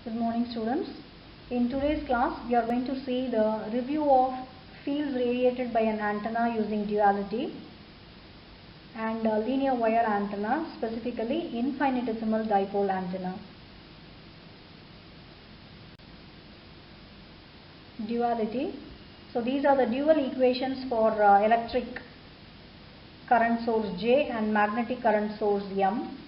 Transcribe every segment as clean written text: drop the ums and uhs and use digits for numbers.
Good morning, students. In today's class, we are going to see the review of fields radiated by an antenna using duality and linear wire antenna, specifically infinitesimal dipole antenna. Duality. So these are the dual equations for electric current source J and magnetic current source M.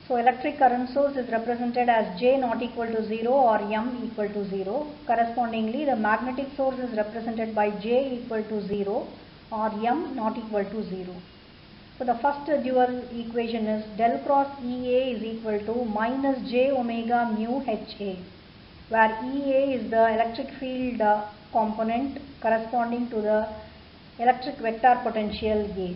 So electric current source is represented as J not equal to 0 or M equal to 0. Correspondingly, the magnetic source is represented by J equal to 0 or M not equal to 0. So the first dual equation is del cross EA is equal to minus J omega mu HA, where EA is the electric field component corresponding to the electric vector potential A,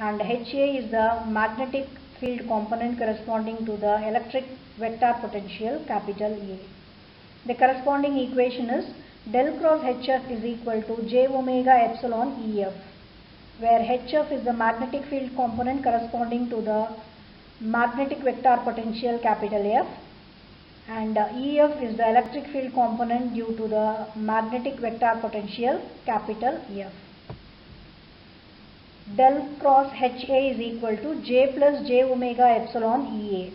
and HA is the magnetic field component corresponding to the electric vector potential capital A. The corresponding equation is del cross HF is equal to J omega epsilon EF, where HF is the magnetic field component corresponding to the magnetic vector potential capital F, and EF is the electric field component due to the magnetic vector potential capital F. Del cross HA is equal to J plus J omega epsilon EA.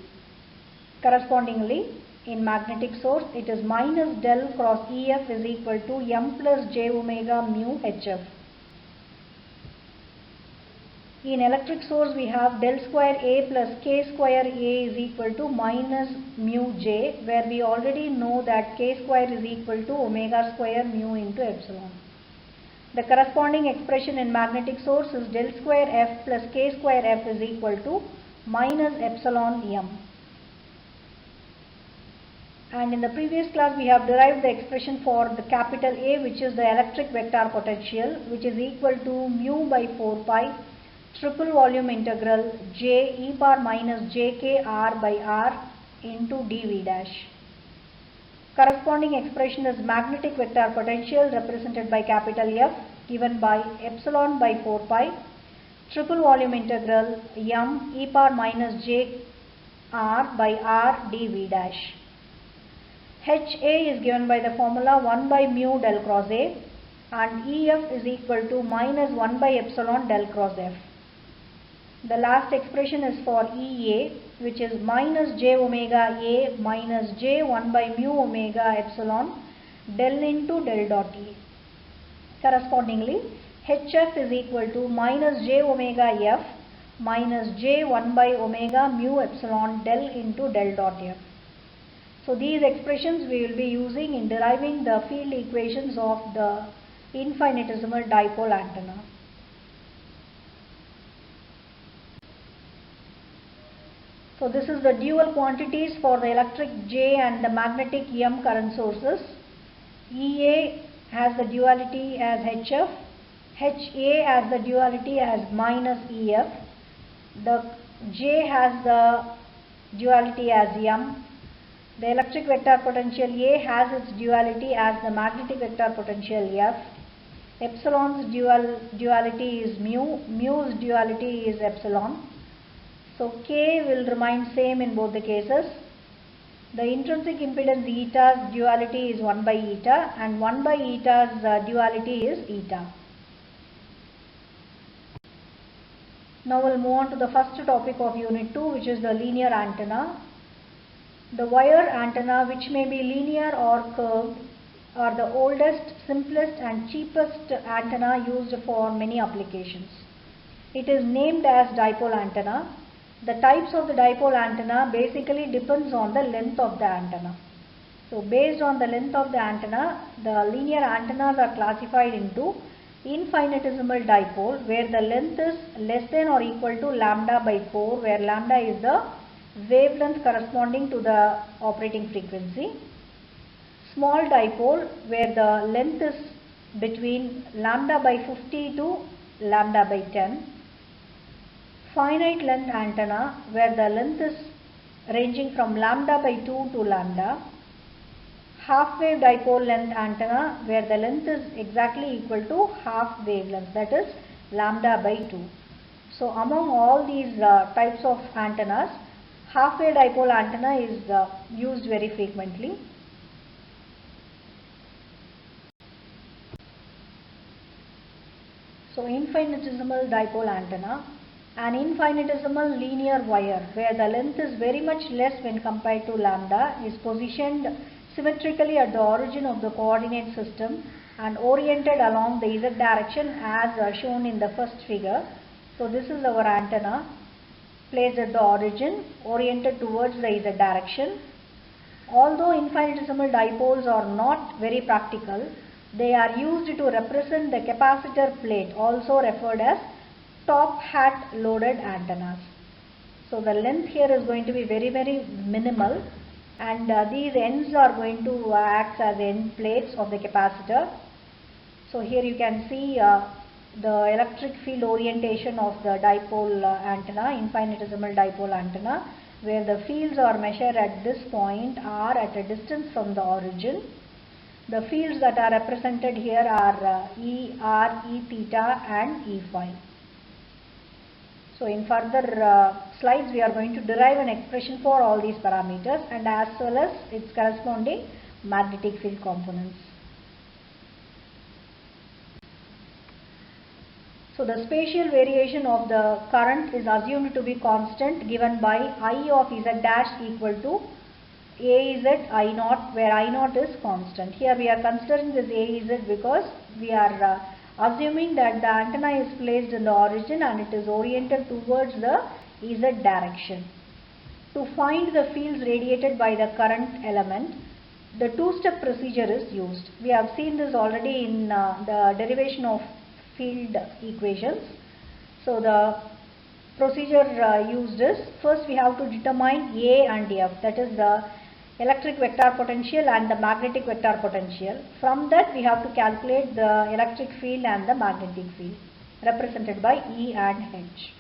Correspondingly, in magnetic source, it is minus del cross EF is equal to M plus J omega mu HF. In electric source, we have del square A plus K square A is equal to minus mu J, where we already know that K square is equal to omega square mu into epsilon. The corresponding expression in magnetic source is del square F plus K square F is equal to minus epsilon M. And in the previous class, we have derived the expression for the capital A, which is the electric vector potential, which is equal to mu by 4 pi triple volume integral J e power minus jk r by r into dv dash. Corresponding expression is magnetic vector potential represented by capital F given by epsilon by 4 pi triple volume integral m e power minus j r by r dv dash. HA is given by the formula 1 by mu del cross A, and EF is equal to minus 1 by epsilon del cross F. The last expression is for EA, which is minus J omega A minus J 1 by mu omega epsilon del into del dot E. Correspondingly, HF is equal to minus J omega F minus J 1 by omega mu epsilon del into del dot F. So these expressions we will be using in deriving the field equations of the infinitesimal dipole antenna. So this is the dual quantities for the electric J and the magnetic M current sources. EA has the duality as HF, HA has the duality as minus EF, the J has the duality as M, the electric vector potential A has its duality as the magnetic vector potential F, epsilon's duality is mu, mu's duality is epsilon. So K will remain same in both the cases. The intrinsic impedance eta's duality is 1 by eta, and 1 by eta's duality is eta. Now we'll move on to the first topic of unit 2, which is the linear antenna. The wire antenna, which may be linear or curved, are the oldest, simplest and cheapest antenna used for many applications. It is named as dipole antenna. The types of the dipole antenna basically depends on the length of the antenna. So based on the length of the antenna, the linear antennas are classified into infinitesimal dipole, where the length is less than or equal to lambda by 4, where lambda is the wavelength corresponding to the operating frequency. Small dipole, where the length is between lambda by 50 to lambda by 10. Finite length antenna, where the length is ranging from lambda by 2 to lambda. Half wave dipole length antenna, where the length is exactly equal to half wavelength, that is lambda by 2. So among all these types of antennas, half-wave dipole antenna is used very frequently. So infinitesimal dipole antenna, an infinitesimal linear wire where the length is very much less when compared to lambda, is positioned symmetrically at the origin of the coordinate system and oriented along the z direction as shown in the first figure. So this is our antenna placed at the origin, oriented towards the z direction. Although infinitesimal dipoles are not very practical, they are used to represent the capacitor plate, also referred as top hat loaded antennas. So the length here is going to be very minimal, and these ends are going to act as end plates of the capacitor. So here you can see the electric field orientation of the dipole antenna, infinitesimal dipole antenna, where the fields are measured at this point are at a distance from the origin. The fields that are represented here are E, R, E theta and E phi. So in further slides we are going to derive an expression for all these parameters and as well as its corresponding magnetic field components. So the spatial variation of the current is assumed to be constant, given by I of Z dash equal to AZ I naught, where I naught is constant. Here we are considering this AZ because we are assuming that the antenna is placed in the origin and it is oriented towards the Z direction. To find the fields radiated by the current element, the two-step procedure is used. We have seen this already in the derivation of field equations. So the procedure used is, first we have to determine A and F, that is the electric vector potential and the magnetic vector potential. From that we have to calculate the electric field and the magnetic field represented by E and H.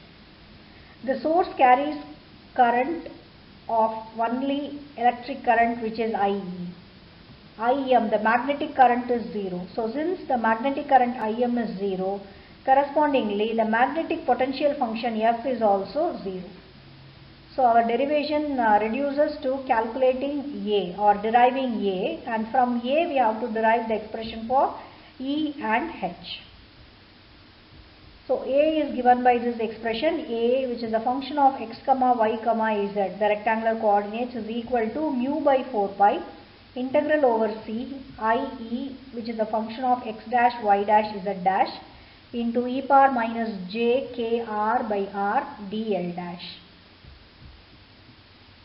The source carries current of only electric current, which is IE. IM, the magnetic current, is 0. So since the magnetic current IM is 0, correspondingly the magnetic potential function F is also 0. So our derivation reduces to calculating A or deriving A, and from A we have to derive the expression for E and H. So A is given by this expression, A, which is a function of x comma y comma z, the rectangular coordinates, is equal to mu by 4 pi integral over C I E, which is a function of x dash y dash z dash, into e power minus j k r by r dl dash,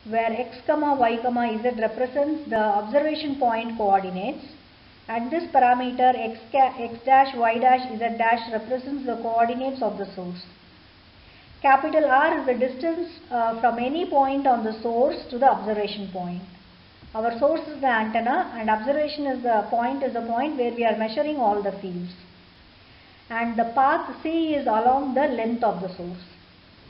where x comma y comma z represents the observation point coordinates and this parameter x dash y dash z dash represents the coordinates of the source. Capital R is the distance from any point on the source to the observation point. Our source is the antenna and observation is the point where we are measuring all the fields. And the path C is along the length of the source.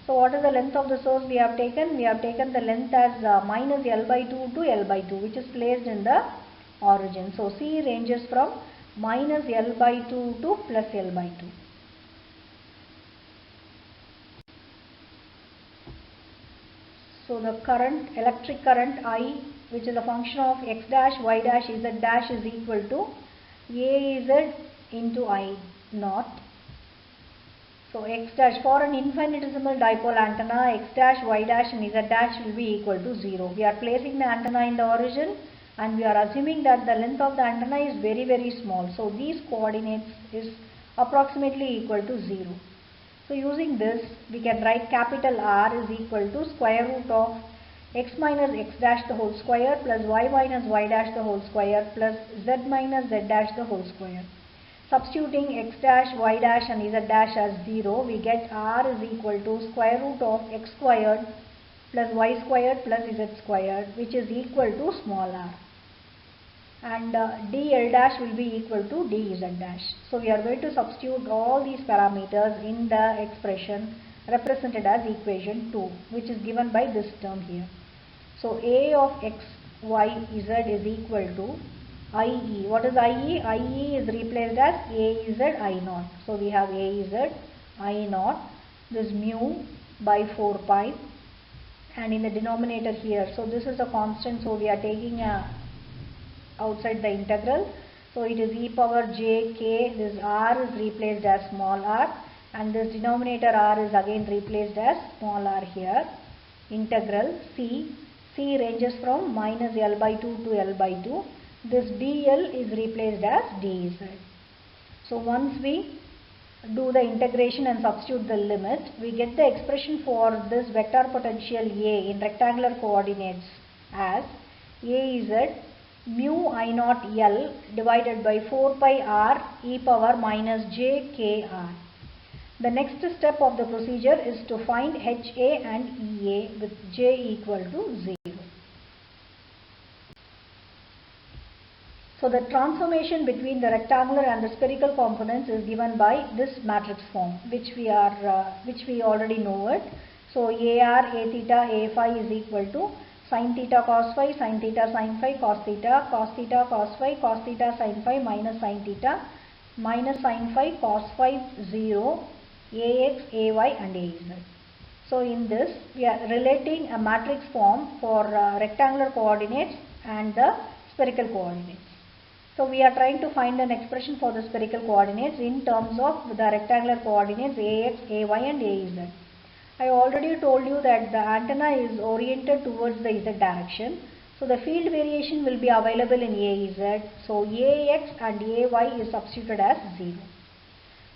So what is the length of the source we have taken? We have taken the length as minus L by 2 to L by 2, which is placed in the origin. So C ranges from minus L by 2 to plus L by 2. So the current, electric current I, which is a function of x dash y dash z dash, is equal to AZ into I naught. So x dash, for an infinitesimal dipole antenna, x dash y dash and z dash will be equal to 0. We are placing the antenna in the origin and we are assuming that the length of the antenna is very small. So these coordinates is approximately equal to 0. So using this we can write capital R is equal to square root of x minus x dash the whole square plus y minus y dash the whole square plus z minus z dash the whole square. Substituting x dash, y dash and z dash as 0, we get R is equal to square root of x squared plus y squared plus z squared, which is equal to small r. And dl dash will be equal to dz dash. So we are going to substitute all these parameters in the expression represented as equation 2, which is given by this term here. So A of x, y, z is equal to IE. What is IE? IE is replaced as AZ I naught. So we have AZ I naught, this mu by 4 pi and in the denominator here. So this is a constant, so we are taking outside the integral. So it is e power j k, this r is replaced as small r, and this denominator r is again replaced as small r here. Integral c ranges from minus L by 2 to L by 2. This dl is replaced as dz. So once we do the integration and substitute the limit, we get the expression for this vector potential A in rectangular coordinates as A is mu I naught L divided by 4 pi r e power minus j k r. The next step of the procedure is to find HA and EA with j equal to 0. So the transformation between the rectangular and the spherical components is given by this matrix form, which we already know it. So AR, A theta, A phi is equal to sin theta cos phi, sin theta sin phi, cos theta cos phi, cos theta sin phi minus sin theta minus sin phi cos phi 0, AX, AY and AZ. So in this we are relating a matrix form for rectangular coordinates and the spherical coordinates. So we are trying to find an expression for the spherical coordinates in terms of the rectangular coordinates AX, AY and AZ. I already told you that the antenna is oriented towards the Z direction. So the field variation will be available in AZ. So AX and AY is substituted as 0.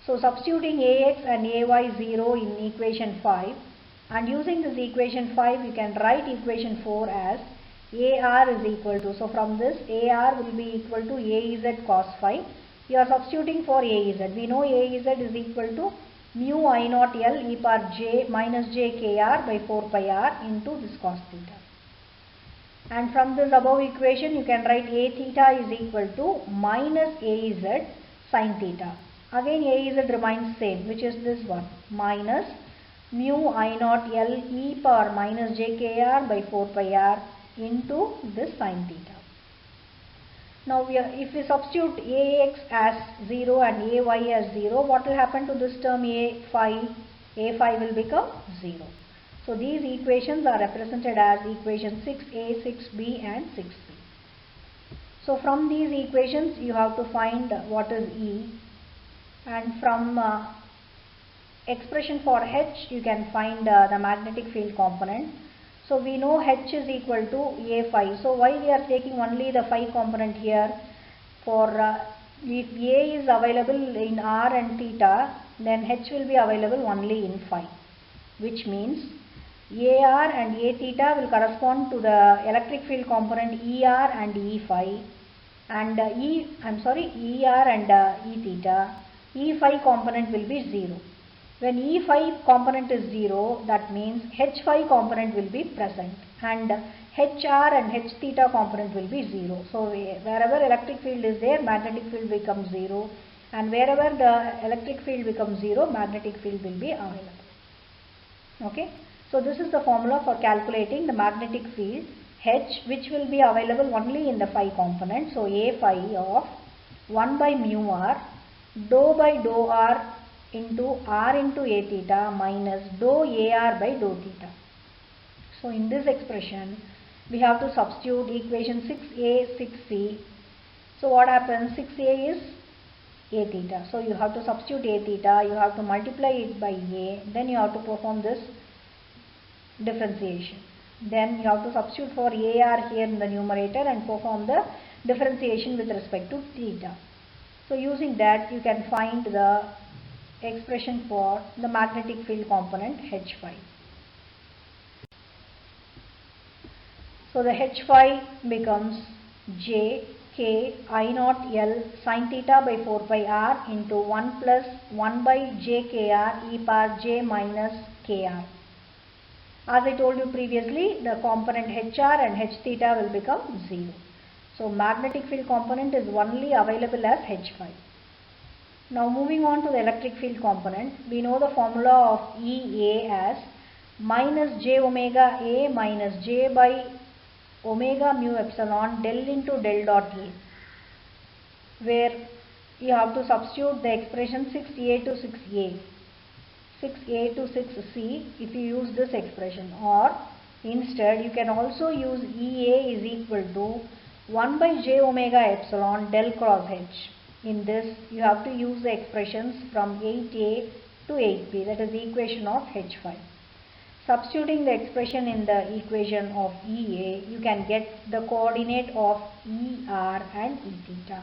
So substituting AX and AY 0 in equation 5, and using this equation 5 you can write equation 4 as AR is equal to, so from this AR will be equal to AZ cos phi. You are substituting for AZ. We know AZ is equal to mu I naught L e power j minus j kr by 4 pi r into this cos theta. And from this above equation you can write A theta is equal to minus AZ sin theta. Again AZ remains same, which is this one, minus mu I naught L e power minus j kr by 4 pi r into this sin theta. Now if we substitute AX as 0 and AY as 0, what will happen to this term A phi? A phi will become 0. So these equations are represented as equation 6A, 6B and 6C. So from these equations you have to find what is E, and from expression for H you can find the magnetic field component. So we know H is equal to A phi. So why we are taking only the phi component here? For if A is available in R and theta, then H will be available only in phi, which means AR and A theta will correspond to the electric field component ER and E phi, and ER and E theta. E phi component will be 0. When E phi component is 0, that means H phi component will be present, and HR and H theta component will be 0. So wherever electric field is there, magnetic field becomes 0, and wherever the electric field becomes 0, magnetic field will be available. Okay. So this is the formula for calculating the magnetic field H, which will be available only in the phi component. So A phi of 1 by mu r dou by dou r into r into A theta minus dou AR by dou theta. So in this expression we have to substitute equation 6A, 6C. So what happens? 6A is A theta. So you have to substitute A theta, you have to multiply it by A, then you have to perform this differentiation. Then you have to substitute for AR here in the numerator and perform the differentiation with respect to theta. So using that you can find the expression for the magnetic field component H phi. So the H phi becomes J K I naught L sin theta by 4 pi r into 1 plus 1 by j kr e power j minus kr. As I told you previously, the component HR and H theta will become 0. So magnetic field component is only available as H phi. Now moving on to the electric field component, we know the formula of EA as minus j omega A minus j by omega mu epsilon del into del dot E, where you have to substitute the expression 6A to 6A, 6A to 6C if you use this expression, or Instead, you can also use EA is equal to 1 by j omega epsilon del cross H. In this, you have to use the expressions from 8a to 8b, that is the equation of H5. Substituting the expression in the equation of EA, you can get the coordinate of ER and E theta.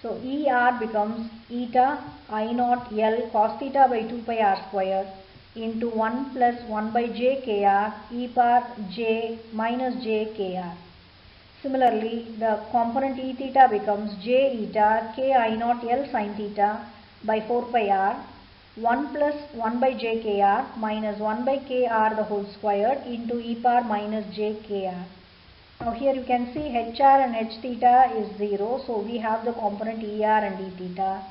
So ER becomes eta I naught L cos theta by 2 pi r square into 1 plus 1 by j kr e power j minus j kr. Similarly, the component E theta becomes j eta k I naught L sin theta by 4 pi r 1 plus 1 by j kr minus 1 by kr the whole square into e power minus j kr. Now here you can see HR and H theta is 0, so we have the component ER and E theta,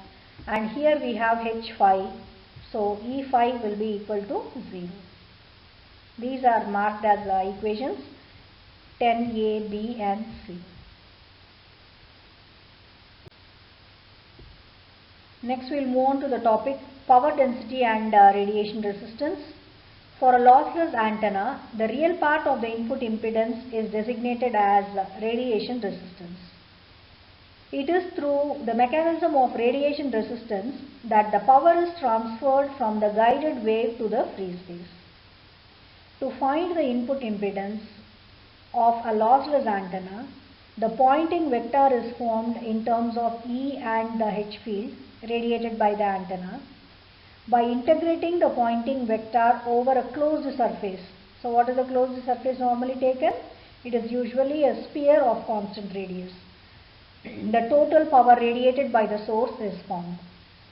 and here we have H phi, so E phi will be equal to 0. These are marked as the equations 10A, B and C. Next we will move on to the topic power density and radiation resistance. For a lossless antenna, the real part of the input impedance is designated as radiation resistance. It is through the mechanism of radiation resistance that the power is transferred from the guided wave to the free space. To find the input impedance of a lossless antenna, the Poynting vector is formed in terms of E and the H field radiated by the antenna by integrating the Poynting vector over a closed surface. So what is a closed surface normally taken? It is usually a sphere of constant radius. The total power radiated by the source is formed.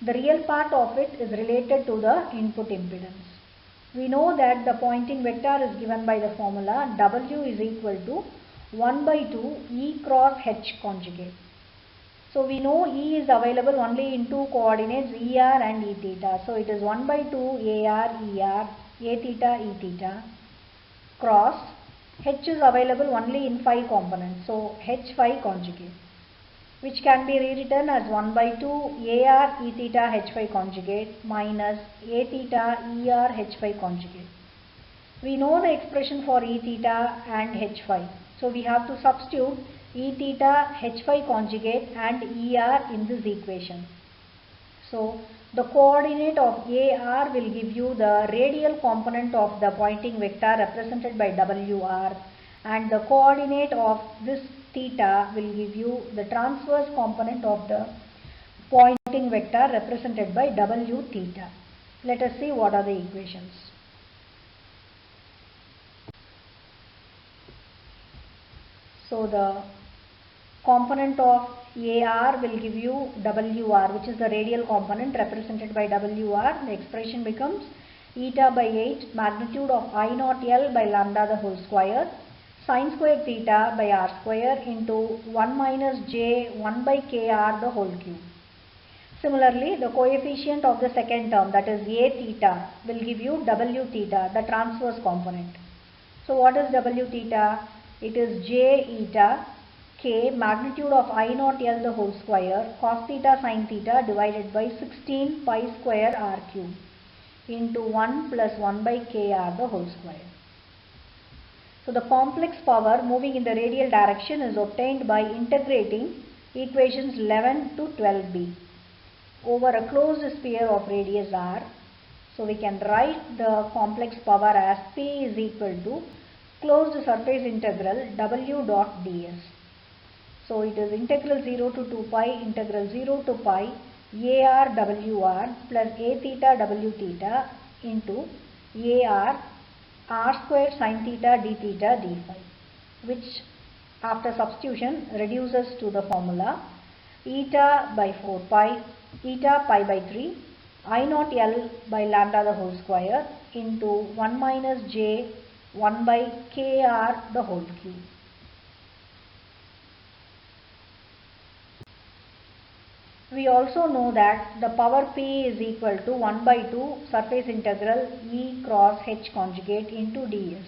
The real part of it is related to the input impedance. We know that the Poynting vector is given by the formula W is equal to 1 by 2 E cross H conjugate. So we know E is available only in two coordinates ER and E theta. So it is 1 by 2 AR, ER, A theta, E theta cross H is available only in phi components. So H phi conjugate, which can be rewritten as 1 by 2 AR, E theta, H phi conjugate minus A theta, ER, H phi conjugate. We know the expression for E theta and H phi. So we have to substitute E theta, H phi conjugate and ER in this equation. So the coordinate of AR will give you the radial component of the Poynting vector represented by WR, and the coordinate of this theta will give you the transverse component of the Poynting vector represented by W theta. Let us see what are the equations. So the component of AR will give you WR, which is the radial component represented by WR. The expression becomes eta by 8 magnitude of I naught L by lambda the whole square sin square theta by r square into 1 minus j 1 by kr the whole cube. Similarly, the coefficient of the second term, that is A theta, will give you W theta, the transverse component. So what is W theta? It is j eta k magnitude of I naught L the whole square cos theta sin theta divided by 16 pi square r cube into 1 plus 1 by kr the whole square. So the complex power moving in the radial direction is obtained by integrating equations 11 to 12b over a closed sphere of radius r. So we can write the complex power as P is equal to closed surface integral W dot ds. So it is integral 0 to 2 pi integral 0 to pi AR WR plus A theta W theta into AR r square sin theta d theta d phi, which after substitution reduces to the formula eta by 4 pi eta pi by 3 I naught L by lambda the whole square into 1 minus j 1 by kr the whole cube. We also know that the power P is equal to 1 by 2 surface integral E cross H conjugate into ds.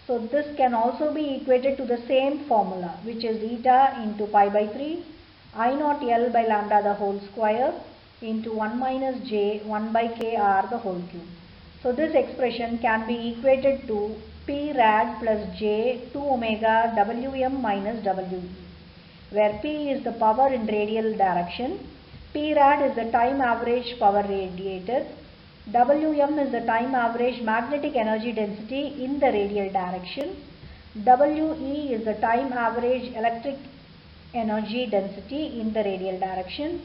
So this can also be equated to the same formula, which is eta into pi by 3 I naught L by lambda the whole square into 1 minus j 1 by kr the whole cube. So this expression can be equated to P rad plus J 2 omega Wm minus We, where P is the power in radial direction, P rad is the time average power radiated, Wm is the time average magnetic energy density in the radial direction, We is the time average electric energy density in the radial direction.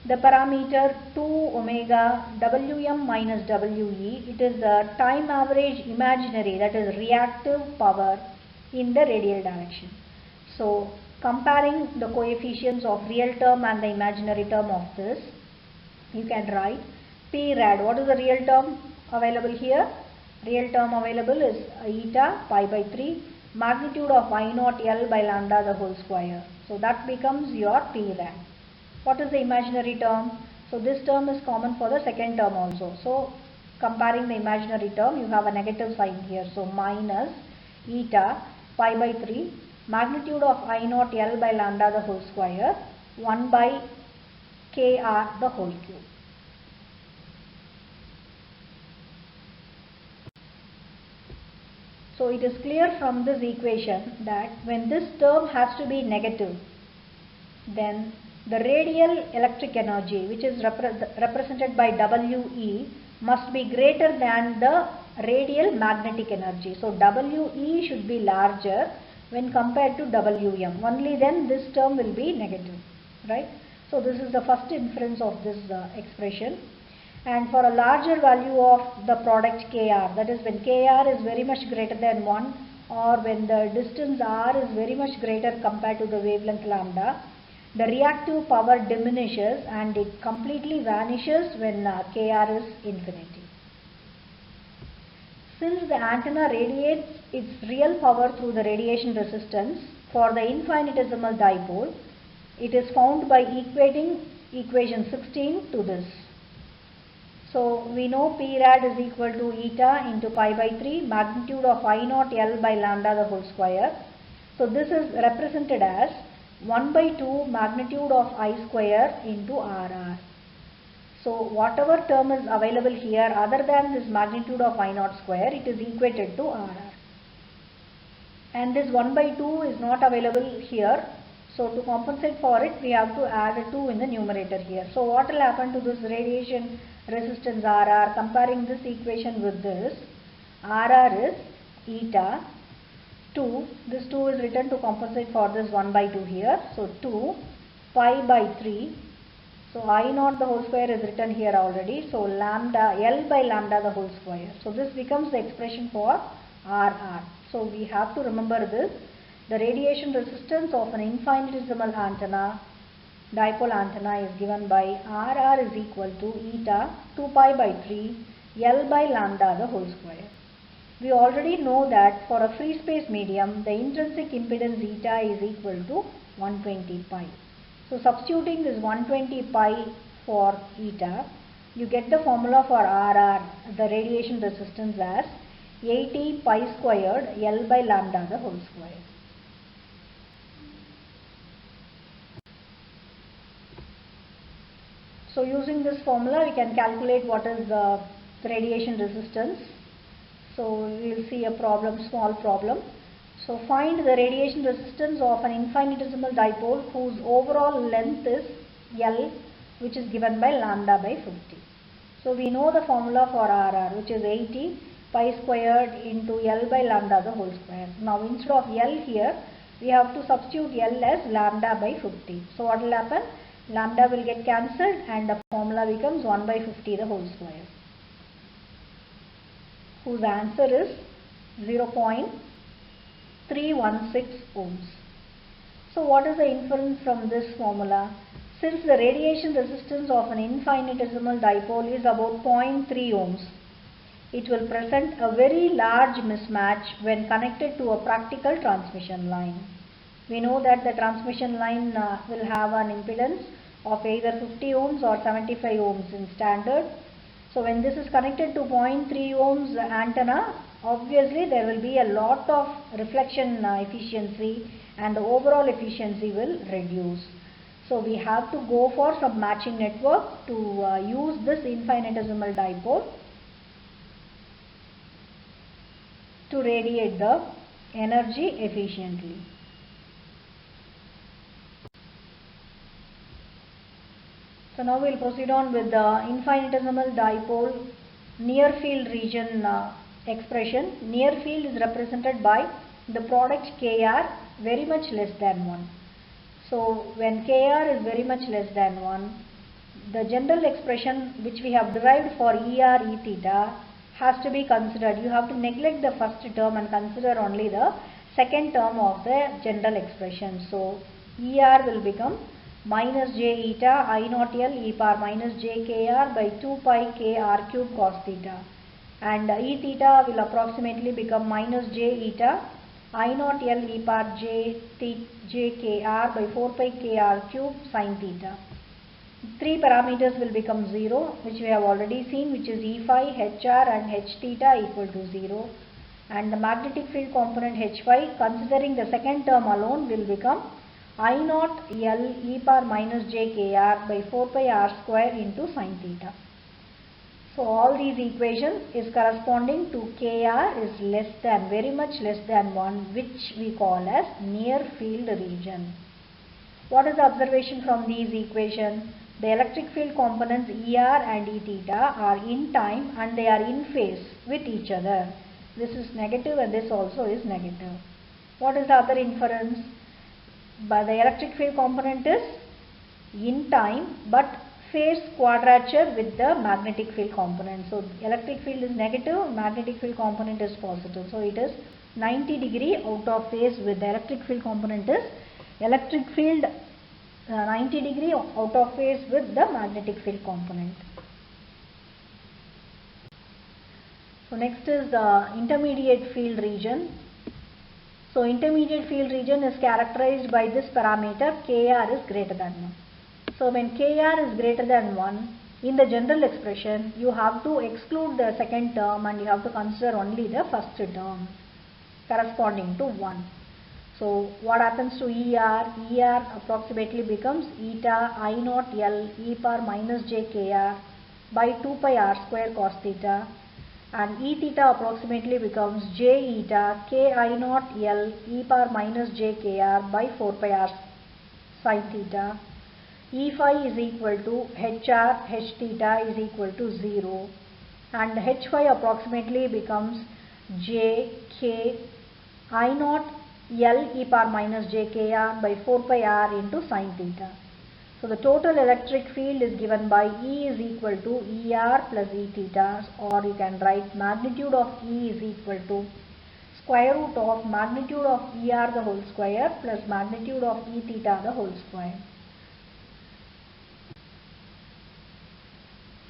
The parameter 2 omega Wm minus We, it is the time average imaginary, that is reactive power in the radial direction. So comparing the coefficients of real term and the imaginary term of this, you can write P rad. What is the real term available here? Real term available is eta pi by 3 magnitude of I naught L by lambda the whole square. So that becomes your P rad. What is the imaginary term? So this term is common for the second term also. So comparing the imaginary term, you have a negative sign here. So minus eta pi by 3 magnitude of I naught L by lambda the whole square 1 by kr the whole cube. So it is clear from this equation that when this term has to be negative, then the radial electric energy, which is represented by We, must be greater than the radial magnetic energy. So We should be larger when compared to Wm. Only then this term will be negative, right? So this is the first inference of this expression. And for a larger value of the product Kr, that is when Kr is very much greater than 1, or when the distance r is very much greater compared to the wavelength lambda, the reactive power diminishes and it completely vanishes when Kr is infinity. Since the antenna radiates its real power through the radiation resistance for the infinitesimal dipole, it is found by equating equation 16 to this. So we know P rad is equal to eta into pi by 3 magnitude of I naught L by lambda the whole square. So this is represented as 1 by 2 magnitude of I square into Rr. So whatever term is available here other than this magnitude of I naught square, it is equated to Rr. And this 1 by 2 is not available here. So to compensate for it, we have to add a 2 in the numerator here. So what will happen to this radiation resistance Rr? Comparing this equation with this, Rr is eta 2, this 2 is written to compensate for this 1 by 2 here. So 2 pi by 3. So I naught the whole square is written here already. So lambda L by lambda the whole square. So this becomes the expression for Rr. So we have to remember this. The radiation resistance of an infinitesimal antenna, dipole antenna, is given by Rr is equal to eta 2 pi by 3 L by lambda the whole square. We already know that for a free space medium, the intrinsic impedance eta is equal to 120 pi. So substituting this 120 pi for eta, you get the formula for Rr, the radiation resistance, as 80 pi squared L by lambda the whole square. So using this formula, we can calculate what is the radiation resistance. So we will see a problem, small problem. So find the radiation resistance of an infinitesimal dipole whose overall length is L, which is given by lambda by 50. So we know the formula for Rr, which is 80 pi squared into L by lambda the whole square. Now instead of L here, we have to substitute L as lambda by 50. So what will happen? Lambda will get cancelled and the formula becomes 1 by 50 the whole square, whose answer is 0.316 ohms. So what is the inference from this formula? Since the radiation resistance of an infinitesimal dipole is about 0.3 ohms, it will present a very large mismatch when connected to a practical transmission line. We know that the transmission line will have an impedance of either 50 ohms or 75 ohms in standard. So when this is connected to 0.3 ohms antenna, obviously there will be a lot of reflection efficiency and the overall efficiency will reduce. So we have to go for some matching network to use this infinitesimal dipole. to radiate the energy efficiently. So now we will proceed on with the infinitesimal dipole near field region expression. Near field is represented by the product Kr very much less than 1. So when Kr is very much less than 1, the general expression which we have derived for Er E theta has to be considered. You have to neglect the first term and consider only the second term of the general expression. So Er will become minus j eta I naught L e power minus j kr by 2 pi k r cube cos theta, and e theta will approximately become minus j eta I naught L e power j kr by 4 pi k r cube sin theta. Three parameters will become 0, which we have already seen, which is E phi, HR and H theta equal to 0, and the magnetic field component H phi, considering the second term alone, will become I naught L e power minus j kr by 4 pi r square into sin theta. So all these equations is corresponding to kr is less than, very much less than 1, which we call as near field region. What is the observation from these equations? The electric field components Er and E theta are in time and they are in phase with each other. This is negative and this also is negative. What is the other inference? But the electric field component is in time but phase quadrature with the magnetic field component. So electric field is negative, magnetic field component is positive. So it is 90 degree out of phase with the electric field component is electric field 90 degree out of phase with the magnetic field component. So next is the intermediate field region. So intermediate field region is characterized by this parameter Kr is greater than 1. So when Kr is greater than 1, in the general expression you have to exclude the second term and you have to consider only the first term corresponding to 1. So what happens to Er? Er approximately becomes eta I naught L e power minus j kr by 2 pi r square cos theta, and E theta approximately becomes j eta k I naught L e power minus j kr by 4 pi r sin theta. E phi is equal to HR, H theta is equal to 0, and H phi approximately becomes j k I naught L e power minus j kr by 4 pi r into sin theta. So the total electric field is given by E is equal to Er plus E theta, or you can write magnitude of E is equal to square root of magnitude of Er the whole square plus magnitude of E theta the whole square.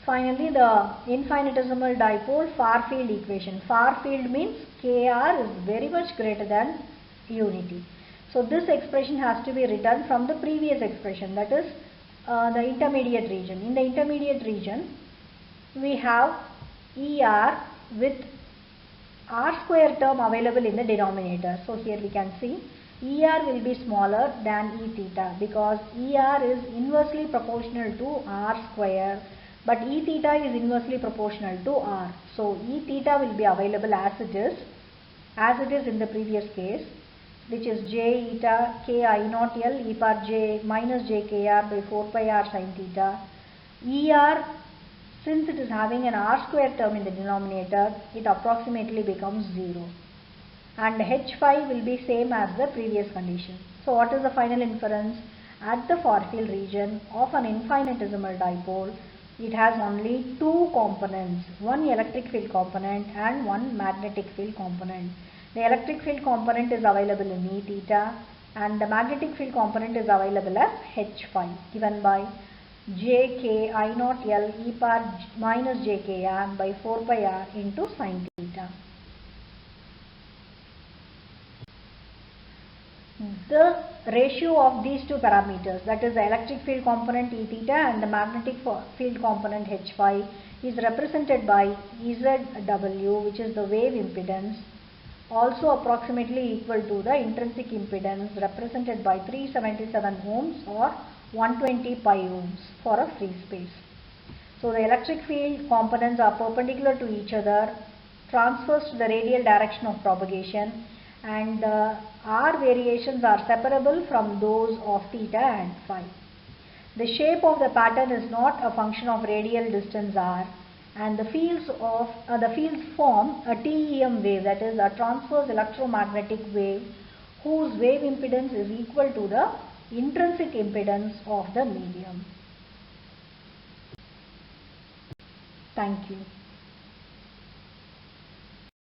Finally, the infinitesimal dipole far field equation. Far field means Kr is very much greater than unity. So this expression has to be written from the previous expression, that is the intermediate region. In the intermediate region, we have Er with r square term available in the denominator. So here we can see Er will be smaller than E theta because Er is inversely proportional to r square, but E theta is inversely proportional to r. So E theta will be available as it is in the previous case, which is j eta k I naught L e power j minus j kr by 4 pi r sin theta. Er, since it is having an r square term in the denominator, it approximately becomes 0. And H phi will be same as the previous condition. So what is the final inference? At the far field region of an infinitesimal dipole, it has only two components, one electric field component and one magnetic field component. The electric field component is available in E theta and the magnetic field component is available as H phi, given by j k I naught L e power minus j kr by 4 pi r into sin theta. The ratio of these two parameters, that is the electric field component E theta and the magnetic field component H phi, is represented by ZW, which is the wave impedance, also approximately equal to the intrinsic impedance, represented by 377 ohms or 120 pi ohms for a free space. So the electric field components are perpendicular to each other transfers to the radial direction of propagation, and R variations are separable from those of theta and phi. The shape of the pattern is not a function of radial distance r, and the fields form a TEM wave, that is a transverse electromagnetic wave, whose wave impedance is equal to the intrinsic impedance of the medium. Thank you.